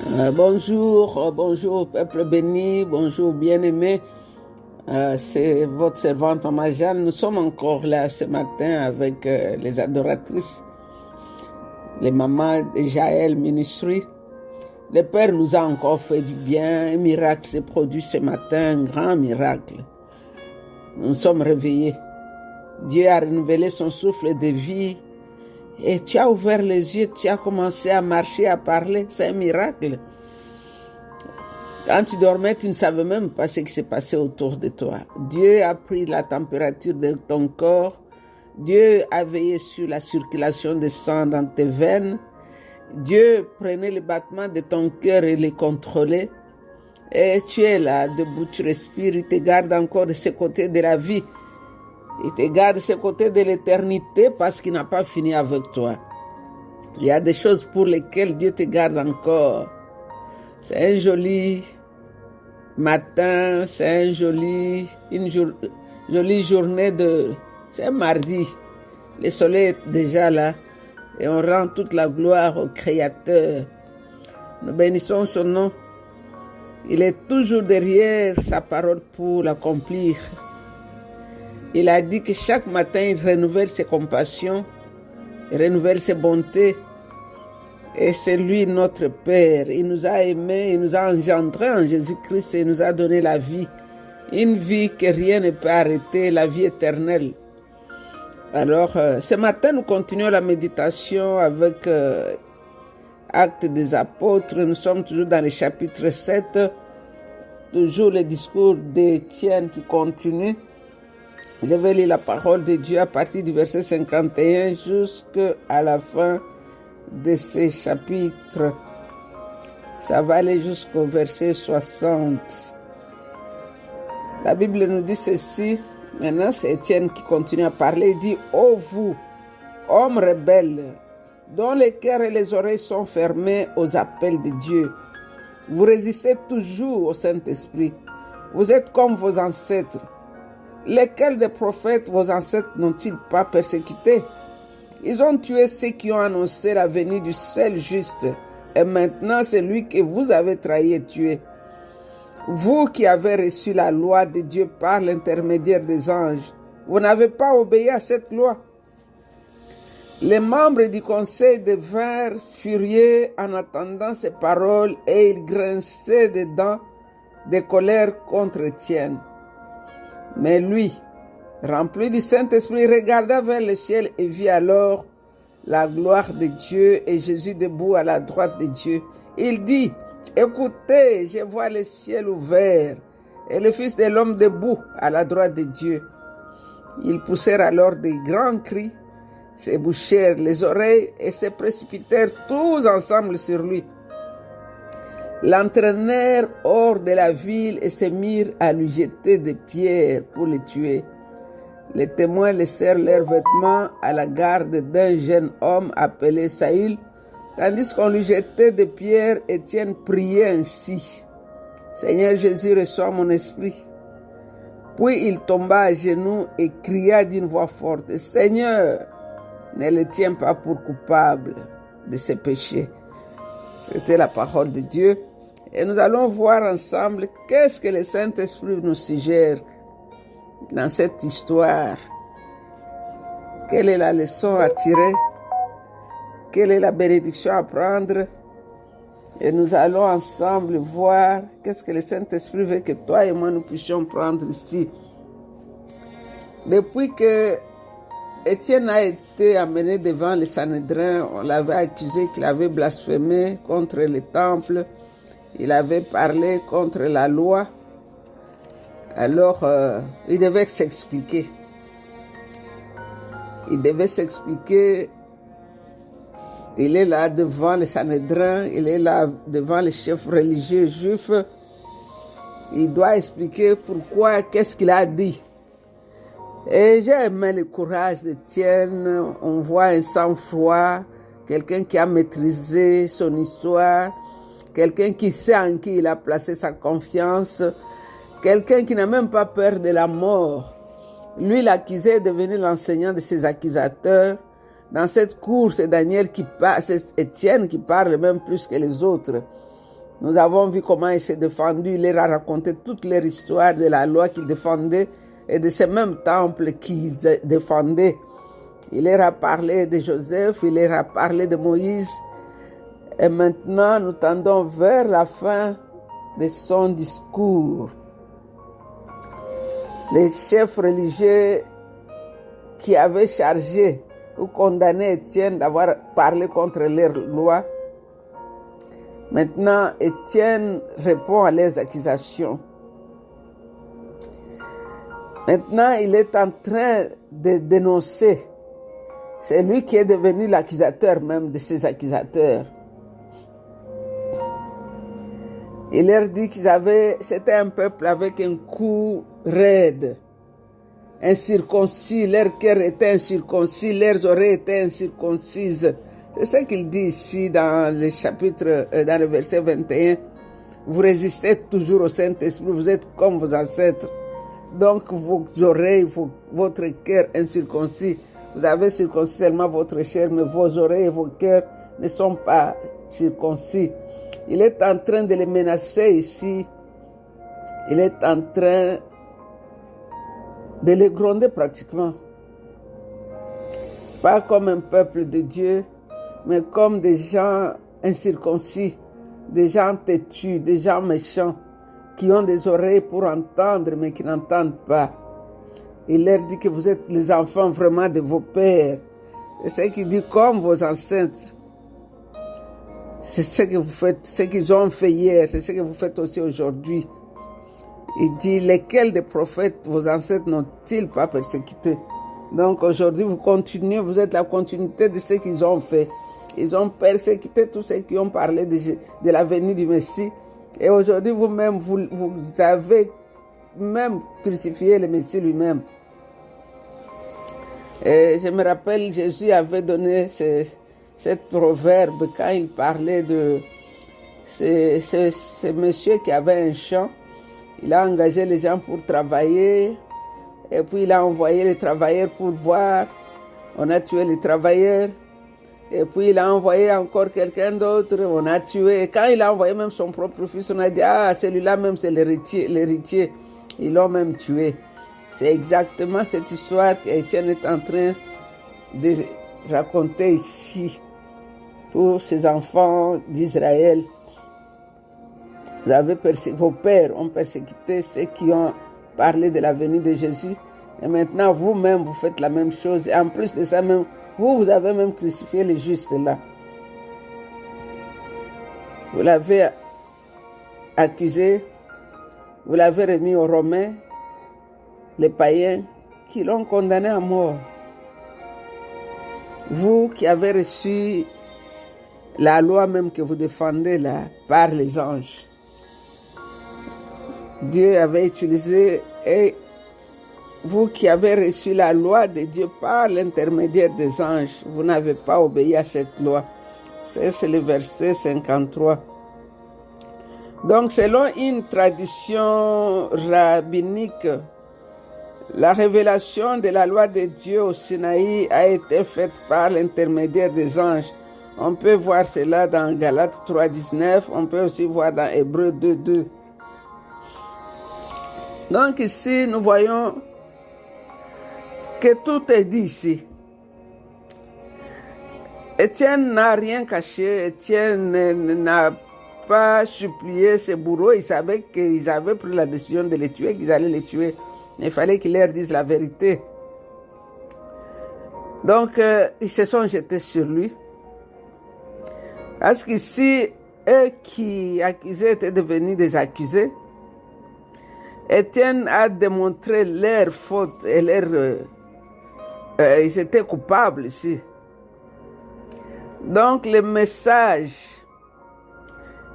Bonjour peuple béni, bonjour bien-aimé. C'est votre servante Maman Jeanne. Nous sommes encore là ce matin avec les adoratrices, les mamans de Jaël Ministry. Le Père nous a encore fait du bien. Un miracle s'est produit ce matin, un grand miracle. Nous sommes réveillés. Dieu a renouvelé son souffle de vie. Et tu as ouvert les yeux, tu as commencé à marcher, à parler. C'est un miracle. Quand tu dormais, tu ne savais même pas ce qui s'est passé autour de toi. Dieu a pris la température de ton corps. Dieu a veillé sur la circulation de sang dans tes veines. Dieu prenait les battements de ton cœur et les contrôlait. Et tu es là, debout, tu respires. Il te garde encore de ce côté de la vie. Il te garde de ce côté de l'éternité parce qu'il n'a pas fini avec toi. Il y a des choses pour lesquelles Dieu te garde encore. C'est un joli matin, c'est une jolie journée c'est un mardi. Le soleil est déjà là et on rend toute la gloire au Créateur. Nous bénissons son nom. Il est toujours derrière sa parole pour l'accomplir. Il a dit que chaque matin, il renouvelle ses compassions, il renouvelle ses bontés. Et c'est lui notre Père. Il nous a aimés, il nous a engendrés en Jésus-Christ et il nous a donné la vie. Une vie que rien ne peut arrêter, la vie éternelle. Alors, ce matin, nous continuons la méditation avec Actes des Apôtres. Nous sommes toujours dans le chapitre 7. Toujours le discours d'Étienne qui continue. Je vais lire la parole de Dieu à partir du verset 51 jusqu'à la fin de ce chapitre. Ça va aller jusqu'au verset 60. La Bible nous dit ceci. Maintenant, c'est Étienne qui continue à parler. Il dit: ô vous, hommes rebelles, dont les cœurs et les oreilles sont fermés aux appels de Dieu, vous résistez toujours au Saint-Esprit. Vous êtes comme vos ancêtres. Lesquels des prophètes vos ancêtres n'ont-ils pas persécutés? Ils ont tué ceux qui ont annoncé la venue du seul juste. Et maintenant, c'est lui que vous avez trahi et tué. Vous qui avez reçu la loi de Dieu par l'intermédiaire des anges, vous n'avez pas obéi à cette loi. Les membres du conseil devinrent furieux en entendant ces paroles et ils grinçaient des dents de colère contre Étienne. Mais lui, rempli du Saint-Esprit, regarda vers le ciel et vit alors la gloire de Dieu et Jésus debout à la droite de Dieu. Il dit: écoutez, je vois le ciel ouvert et le Fils de l'homme debout à la droite de Dieu. Ils poussèrent alors de grands cris, se bouchèrent les oreilles et se précipitèrent tous ensemble sur lui. L'entraînèrent hors de la ville et se mirent à lui jeter des pierres pour le tuer. Les témoins laissèrent leurs vêtements à la garde d'un jeune homme appelé Saül, tandis qu'on lui jetait des pierres. Étienne priait ainsi: Seigneur Jésus, reçois mon esprit. Puis il tomba à genoux et cria d'une voix forte: Seigneur, ne le tiens pas pour coupable de ses péchés. C'était la parole de Dieu. Et nous allons voir ensemble qu'est-ce que le Saint-Esprit nous suggère dans cette histoire. Quelle est la leçon à tirer? Quelle est la bénédiction à prendre? Et nous allons ensemble voir qu'est-ce que le Saint-Esprit veut que toi et moi nous puissions prendre ici. Depuis que Étienne a été amené devant le Sanhédrin, on l'avait accusé qu'il avait blasphémé contre le temple. Il avait parlé contre la loi. Alors, il devait s'expliquer. Il devait s'expliquer. Il est là devant le Sanhédrin. Il est là devant les chefs religieux juifs. Il doit expliquer pourquoi, qu'est-ce qu'il a dit. Et j'ai aimé le courage d'Étienne. On voit un sang-froid, quelqu'un qui a maîtrisé son histoire, quelqu'un qui sait en qui il a placé sa confiance, quelqu'un qui n'a même pas peur de la mort. Lui, l'accusé est devenu l'enseignant de ses accusateurs. Dans cette cour, c'est Daniel qui parle, c'est Étienne qui parle même plus que les autres. Nous avons vu comment il s'est défendu. Il leur a raconté toute leur histoire de la loi qu'il défendait et de ces mêmes temples qu'il défendait. Il leur a parlé de Joseph, il leur a parlé de Moïse. Et maintenant, nous tendons vers la fin de son discours. Les chefs religieux qui avaient chargé ou condamné Étienne d'avoir parlé contre leur loi, maintenant Étienne répond à leurs accusations. Maintenant, il est en train de dénoncer. C'est lui qui est devenu l'accusateur même de ces accusateurs. Il leur dit c'était un peuple avec un cou raide, incirconcis, leur cœur était incirconcis, leurs oreilles étaient incirconcises. C'est ce qu'il dit ici dans le chapitre, dans le verset 21. Vous résistez toujours au Saint-Esprit, vous êtes comme vos ancêtres. Donc vos oreilles, votre cœur incirconcis, vous avez circoncis seulement votre chair, mais vos oreilles et vos cœurs ne sont pas circoncis. Il est en train de les menacer ici. Il est en train de les gronder pratiquement. Pas comme un peuple de Dieu, mais comme des gens incirconcis, des gens têtus, des gens méchants, qui ont des oreilles pour entendre, mais qui n'entendent pas. Il leur dit que vous êtes les enfants vraiment de vos pères. Et c'est ce qu'il dit comme vos ancêtres. C'est ce que vous faites, ce qu'ils ont fait hier, c'est ce que vous faites aussi aujourd'hui. Il dit, lesquels des prophètes, vos ancêtres n'ont-ils pas persécuté? Donc aujourd'hui, vous continuez, vous êtes la continuité de ce qu'ils ont fait. Ils ont persécuté tous ceux qui ont parlé de la venue du Messie. Et aujourd'hui, vous-même, vous avez même crucifié le Messie lui-même. Et je me rappelle, Jésus avait donné cette proverbe quand il parlait de ce monsieur qui avait un champ. Il a engagé les gens pour travailler et puis il a envoyé les travailleurs pour voir. On a tué les travailleurs et puis il a envoyé encore quelqu'un d'autre, on a tué. Et quand il a envoyé même son propre fils, on a dit, ah, celui-là même c'est l'héritier. Ils l'ont même tué. C'est exactement cette histoire qu'Étienne est en train de raconter ici pour ces enfants d'Israël. Vos pères ont persécuté ceux qui ont parlé de la venue de Jésus. Et maintenant, vous-même, vous faites la même chose. Et en plus de ça, même, vous avez même crucifié les justes là. Vous l'avez accusé, vous l'avez remis aux Romains, les païens qui l'ont condamné à mort. Vous qui avez reçu la loi même que vous défendez là, par les anges. Dieu avait utilisé, et vous qui avez reçu la loi de Dieu par l'intermédiaire des anges, vous n'avez pas obéi à cette loi. C'est le verset 53. Donc, selon une tradition rabbinique, la révélation de la loi de Dieu au Sinaï a été faite par l'intermédiaire des anges. On peut voir cela dans Galates 3,19, on peut aussi voir dans Hébreux 2,2. Donc ici, nous voyons que tout est dit ici. Étienne n'a rien caché, Étienne n'a pas supplié ses bourreaux, il savait qu'ils avaient pris la décision de les tuer, qu'ils allaient les tuer. Il fallait qu'il leur dise la vérité. Donc, ils se sont jetés sur lui. Parce qu'ici, eux qui accusaient étaient devenus des accusés. Étienne a démontré leur faute et ils étaient coupables ici. Donc le message,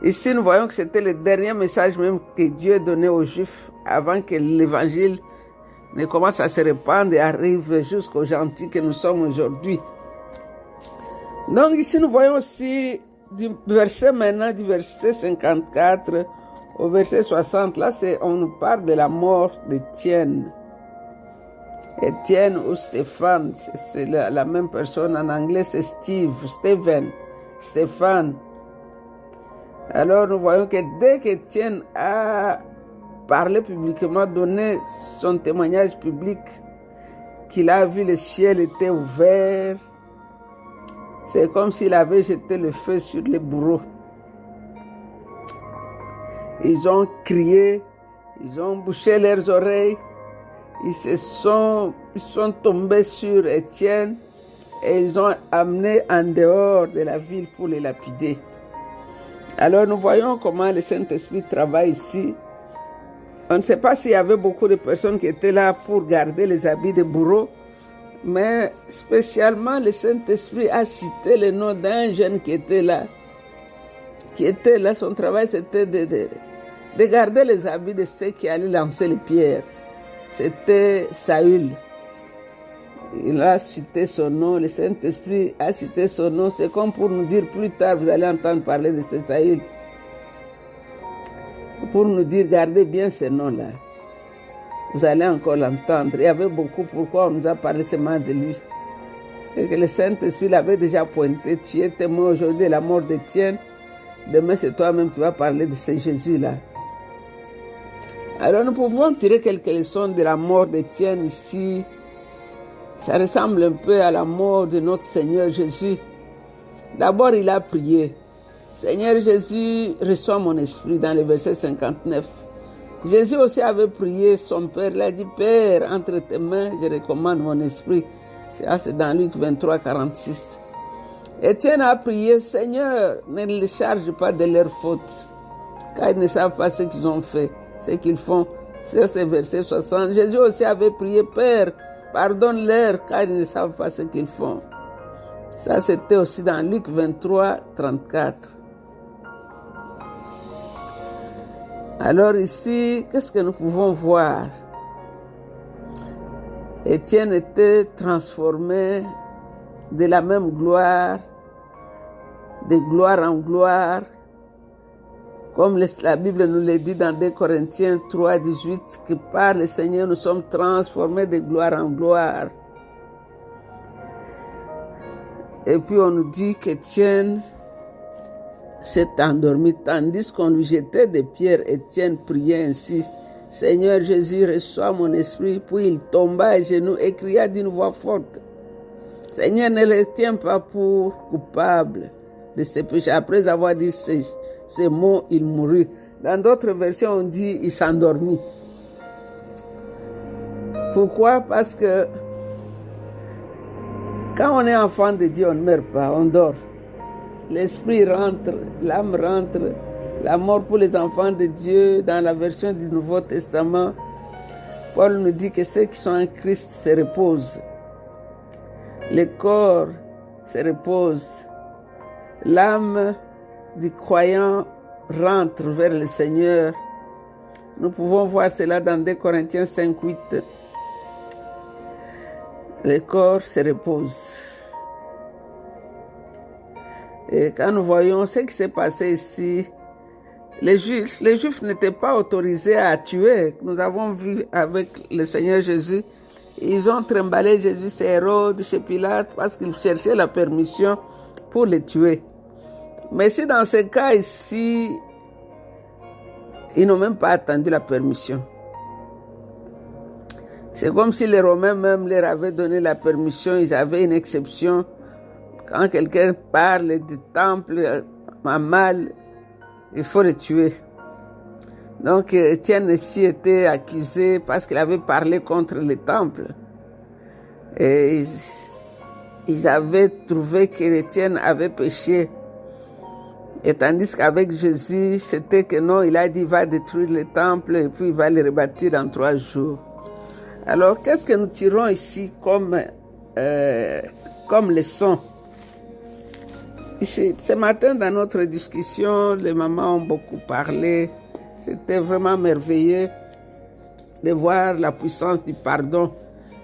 ici nous voyons que c'était le dernier message même que Dieu donnait aux Juifs avant que l'évangile ne commence à se répandre et arrive jusqu'aux gentils que nous sommes aujourd'hui. Donc ici nous voyons aussi du verset 54 au verset 60, là, on nous parle de la mort d'Étienne. Étienne ou Stéphane, c'est la même personne. En anglais, c'est Stephen, Stéphane. Alors nous voyons que dès qu'Étienne a parlé publiquement, donné son témoignage public, qu'il a vu le ciel était ouvert, c'est comme s'il avait jeté le feu sur les bourreaux. Ils ont crié, ils ont bouché leurs oreilles, ils sont tombés sur Étienne et ils ont amené en dehors de la ville pour les lapider. Alors nous voyons comment le Saint-Esprit travaille ici. On ne sait pas s'il y avait beaucoup de personnes qui étaient là pour garder les habits des bourreaux, mais spécialement le Saint-Esprit a cité le nom d'un jeune qui était là. Son travail c'était de garder les habits de ceux qui allaient lancer les pierres. C'était Saül. Il a cité son nom, le Saint-Esprit a cité son nom. C'est comme pour nous dire plus tard, vous allez entendre parler de ce Saül. Pour nous dire, gardez bien ce nom-là. Vous allez encore l'entendre. Il y avait beaucoup pourquoi on nous a parlé seulement de lui. Et que le Saint-Esprit l'avait déjà pointé. Tu es témoin aujourd'hui de la mort d'Étienne. Demain, c'est toi-même qui vas parler de ce Jésus-là. Alors, nous pouvons tirer quelques leçons de la mort d'Étienne ici. Ça ressemble un peu à la mort de notre Seigneur Jésus. D'abord, il a prié. Seigneur Jésus, reçois mon esprit dans le verset 59. Jésus aussi avait prié son Père. Il a dit, Père, entre tes mains, je recommande mon esprit. Ça, c'est dans Luc 23, 46. Étienne a prié, Seigneur, ne les charge pas de leurs fautes, car ils ne savent pas ce qu'ils ont fait, ce qu'ils font. C'est ce verset 60. Jésus aussi avait prié, Père, pardonne-leur, car ils ne savent pas ce qu'ils font. Ça, c'était aussi dans Luc 23, 34. Alors ici, qu'est-ce que nous pouvons voir? Étienne était transformé de la même gloire, de gloire en gloire, comme la Bible nous le dit dans 2 Corinthiens 3, 18, que par le Seigneur nous sommes transformés de gloire en gloire. Et puis on nous dit qu'Étienne s'est endormi, tandis qu'on lui jetait des pierres. Étienne priait ainsi, Seigneur Jésus, reçois mon esprit. Puis il tomba à genoux et cria d'une voix forte, Seigneur, ne le tiens pas pour coupable de ses péchés. Après avoir dit ces mots, il mourut. Dans d'autres versions, on dit il s'endormit. Pourquoi? Parce que quand on est enfant de Dieu, on ne meurt pas, on dort. L'esprit rentre, l'âme rentre. La mort pour les enfants de Dieu, dans la version du Nouveau Testament, Paul nous dit que ceux qui sont en Christ se reposent. Le corps se repose. L'âme du croyant rentre vers le Seigneur. Nous pouvons voir cela dans 2 Corinthiens 5, 8. Le corps se repose. Et quand nous voyons ce qui s'est passé ici, les Juifs n'étaient pas autorisés à tuer. Nous avons vu avec le Seigneur Jésus, ils ont trimballé Jésus chez Hérode, chez Pilate, parce qu'ils cherchaient la permission pour le tuer. Mais si dans ce cas ici, ils n'ont même pas attendu la permission. C'est comme si les Romains même leur avaient donné la permission, ils avaient une exception. Quand quelqu'un parle du temple en mal, il faut le tuer. Donc Étienne ici était accusé parce qu'il avait parlé contre le temple. Et ils avaient trouvé qu'Étienne avait péché. Et tandis qu'avec Jésus, c'était que non, il a dit il va détruire le temple et puis il va le rebâtir dans 3 jours. Alors qu'est-ce que nous tirons ici comme leçon? Ce matin, dans notre discussion, les mamans ont beaucoup parlé. C'était vraiment merveilleux de voir la puissance du pardon.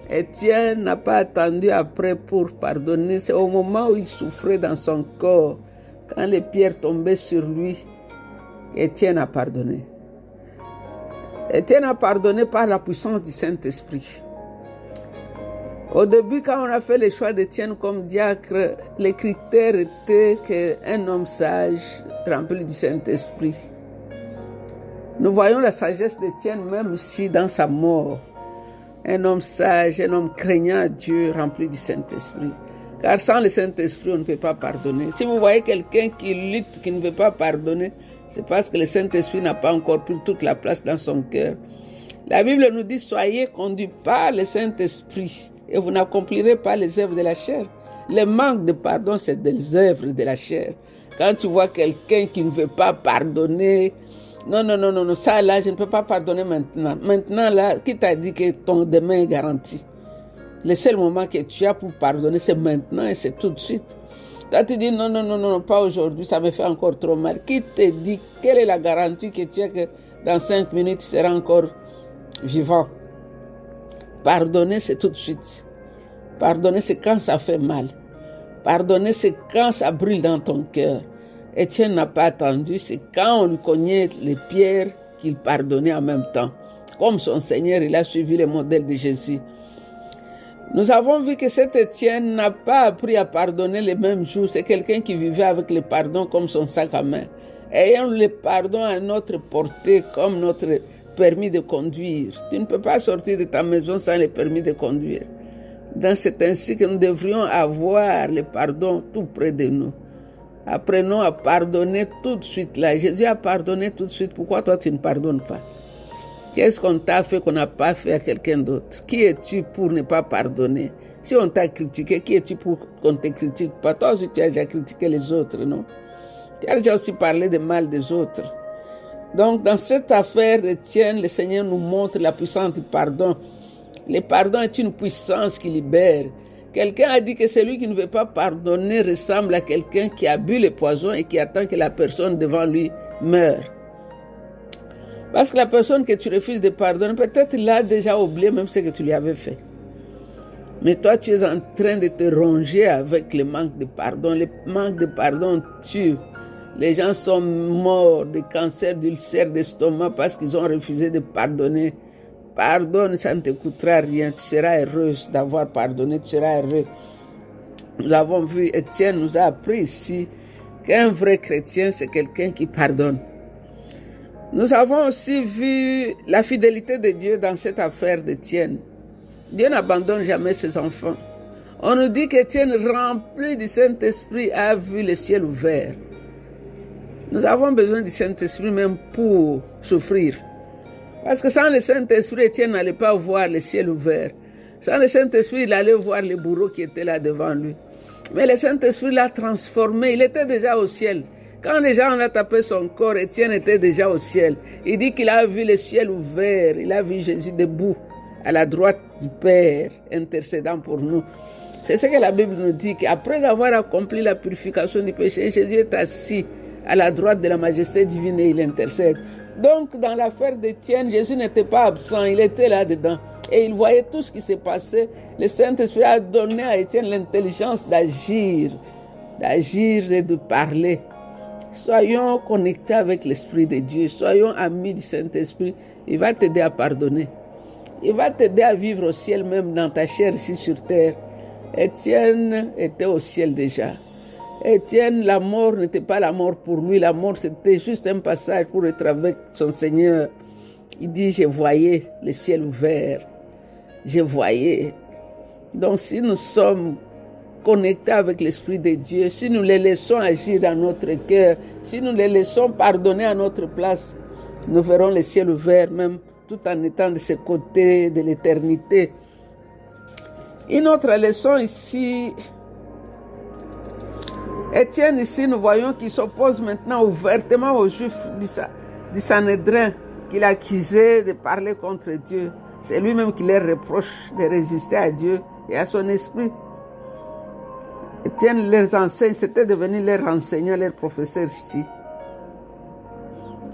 Étienne n'a pas attendu après pour pardonner. C'est au moment où il souffrait dans son corps, quand les pierres tombaient sur lui, Étienne a pardonné. Étienne a pardonné par la puissance du Saint-Esprit. Au début, quand on a fait le choix d'Étienne comme diacre, les critères étaient qu'un homme sage, rempli du Saint-Esprit. Nous voyons la sagesse d'Étienne même ici dans sa mort. Un homme sage, un homme craignant Dieu, rempli du Saint-Esprit. Car sans le Saint-Esprit, on ne peut pas pardonner. Si vous voyez quelqu'un qui lutte, qui ne veut pas pardonner, c'est parce que le Saint-Esprit n'a pas encore pris toute la place dans son cœur. La Bible nous dit, soyez conduits par le Saint-Esprit et vous n'accomplirez pas les œuvres de la chair. Le manque de pardon, c'est des œuvres de la chair. Quand tu vois quelqu'un qui ne veut pas pardonner, non, ça là, je ne peux pas pardonner maintenant. Maintenant là, qui t'a dit que ton demain est garanti? Le seul moment que tu as pour pardonner, c'est maintenant et c'est tout de suite. Toi, tu dis non, pas aujourd'hui, ça me fait encore trop mal. Qui te dit, quelle est la garantie que tu as que dans 5 minutes, tu seras encore vivant? Pardonner, c'est tout de suite. Pardonner, c'est quand ça fait mal. Pardonner, c'est quand ça brûle dans ton cœur. Étienne n'a pas attendu, c'est quand on lui cognait les pierres qu'il pardonnait en même temps. Comme son Seigneur, il a suivi le modèle de Jésus. Nous avons vu que cet Étienne n'a pas appris à pardonner les mêmes jours. C'est quelqu'un qui vivait avec le pardon comme son sac à main. Ayant le pardon à notre portée comme notre permis de conduire. Tu ne peux pas sortir de ta maison sans le permis de conduire. Donc c'est ainsi que nous devrions avoir le pardon tout près de nous. Apprenons à pardonner tout de suite là. Jésus a pardonné tout de suite. Pourquoi toi tu ne pardonnes pas? Qu'est-ce qu'on t'a fait qu'on n'a pas fait à quelqu'un d'autre? Qui es-tu pour ne pas pardonner? Si on t'a critiqué, qui es-tu pour qu'on ne te critique pas? Toi aussi tu as déjà critiqué les autres, non? Tu as déjà aussi parlé de mal des autres. Donc dans cette affaire d'Étienne, le Seigneur nous montre la puissance du pardon. Le pardon est une puissance qui libère. Quelqu'un a dit que celui qui ne veut pas pardonner ressemble à quelqu'un qui a bu le poison et qui attend que la personne devant lui meure. Parce que la personne que tu refuses de pardonner, peut-être il a déjà oublié même ce que tu lui avais fait. Mais toi, tu es en train de te ronger avec le manque de pardon. Le manque de pardon tue. Les gens sont morts de cancer, d'ulcère d'estomac parce qu'ils ont refusé de pardonner. Pardonne, ça ne te coûtera rien. Tu seras heureuse d'avoir pardonné, tu seras heureux. Nous avons vu, Étienne nous a appris ici qu'un vrai chrétien, c'est quelqu'un qui pardonne. Nous avons aussi vu la fidélité de Dieu dans cette affaire d'Étienne. Dieu n'abandonne jamais ses enfants. On nous dit qu'Étienne, rempli du Saint-Esprit, a vu le ciel ouvert. Nous avons besoin du Saint-Esprit même pour souffrir. Parce que sans le Saint-Esprit, Étienne n'allait pas voir le ciel ouvert. Sans le Saint-Esprit, il allait voir les bourreaux qui étaient là devant lui. Mais le Saint-Esprit l'a transformé. Il était déjà au ciel. Quand les gens ont tapé son corps, Étienne était déjà au ciel. Il dit qu'il a vu le ciel ouvert. Il a vu Jésus debout à la droite du Père, intercédant pour nous. C'est ce que la Bible nous dit, qu'après avoir accompli la purification du péché, Jésus est assis à la droite de la majesté divine et il intercède. Donc, dans l'affaire d'Étienne, Jésus n'était pas absent, il était là-dedans. Et il voyait tout ce qui s'est passé. Le Saint-Esprit a donné à Étienne l'intelligence d'agir et de parler. Soyons connectés avec l'Esprit de Dieu, soyons amis du Saint-Esprit. Il va t'aider à pardonner. Il va t'aider à vivre au ciel même dans ta chair ici sur terre. Étienne était au ciel déjà. Étienne, la mort n'était pas la mort pour lui. La mort, c'était juste un passage pour être avec son Seigneur. Il dit, je voyais le ciel ouvert. Je voyais. Donc, si nous sommes connectés avec l'Esprit de Dieu, si nous les laissons agir dans notre cœur, si nous les laissons pardonner à notre place, nous verrons le ciel ouvert même tout en étant de ce côté de l'éternité. Une autre leçon ici, Étienne ici, nous voyons qu'il s'oppose maintenant ouvertement aux Juifs du Sanhédrin qu'il accusait de parler contre Dieu. C'est lui-même qui leur reproche de résister à Dieu et à son esprit. Étienne les enseigne, c'était devenu leur enseignant, leur professeur ici.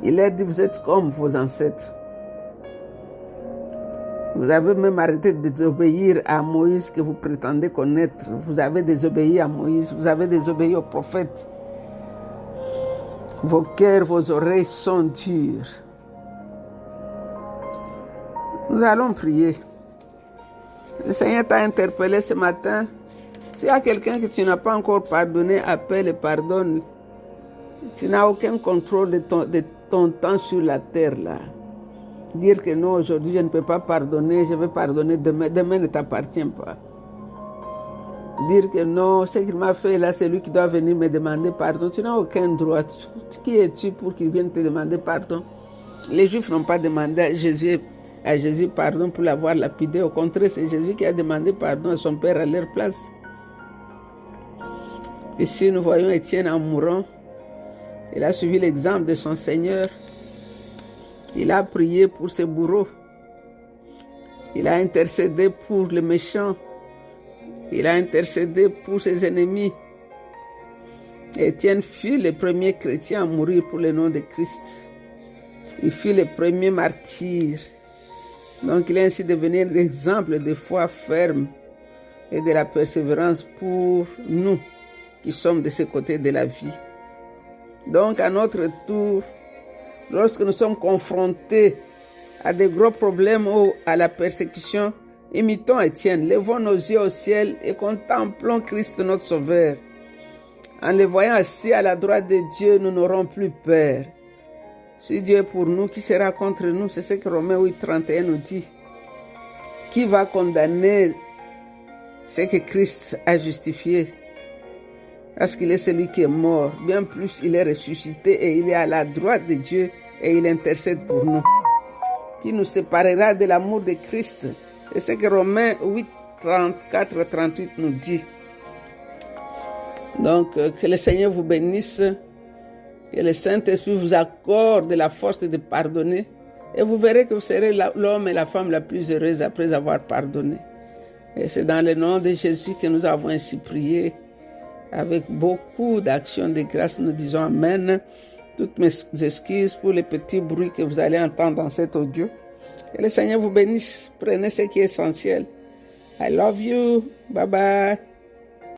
Il leur dit, vous êtes comme vos ancêtres. Vous avez même arrêté de désobéir à Moïse que vous prétendez connaître. Vous avez désobéi à Moïse, vous avez désobéi aux prophètes. Vos cœurs, vos oreilles sont dures. Nous allons prier. Le Seigneur t'a interpellé ce matin. S'il y a quelqu'un que tu n'as pas encore pardonné, appelle et pardonne. Tu n'as aucun contrôle de ton temps sur la terre là. Dire que non, aujourd'hui je ne peux pas pardonner, je vais pardonner demain. Demain ne t'appartient pas. Dire que non, ce qu'il m'a fait là, c'est lui qui doit venir me demander pardon. Tu n'as aucun droit. Qui es-tu pour qu'il vienne te demander pardon? Les Juifs n'ont pas demandé à Jésus pardon pour l'avoir lapidé. Au contraire, c'est Jésus qui a demandé pardon à son Père à leur place. Ici, nous voyons Étienne en mourant. Il a suivi l'exemple de son Seigneur. Il a prié pour ses bourreaux. Il a intercédé pour les méchants. Il a intercédé pour ses ennemis. Étienne fut le premier chrétien à mourir pour le nom de Christ. Il fut le premier martyr. Donc il est ainsi devenu un exemple de foi ferme et de la persévérance pour nous qui sommes de ce côté de la vie. Donc à notre tour, lorsque nous sommes confrontés à des gros problèmes ou à la persécution, imitons Étienne, levons nos yeux au ciel et contemplons Christ notre Sauveur. En le voyant assis à la droite de Dieu, nous n'aurons plus peur. Si Dieu est pour nous, qui sera contre nous? C'est ce que Romains 8:31 nous dit. Qui va condamner ce que Christ a justifié? Parce qu'il est celui qui est mort. Bien plus, il est ressuscité et il est à la droite de Dieu et il intercède pour nous. Qui nous séparera de l'amour de Christ? C'est ce que Romains 8:34-38 nous dit. Donc, que le Seigneur vous bénisse, que le Saint-Esprit vous accorde la force de pardonner et vous verrez que vous serez l'homme et la femme la plus heureuse après avoir pardonné. Et c'est dans le nom de Jésus que nous avons ainsi prié. Avec beaucoup d'actions de grâce, nous disons Amen. Toutes mes excuses pour les petits bruits que vous allez entendre dans cet audio. Que le Seigneur vous bénisse. Prenez ce qui est essentiel. I love you. Bye bye.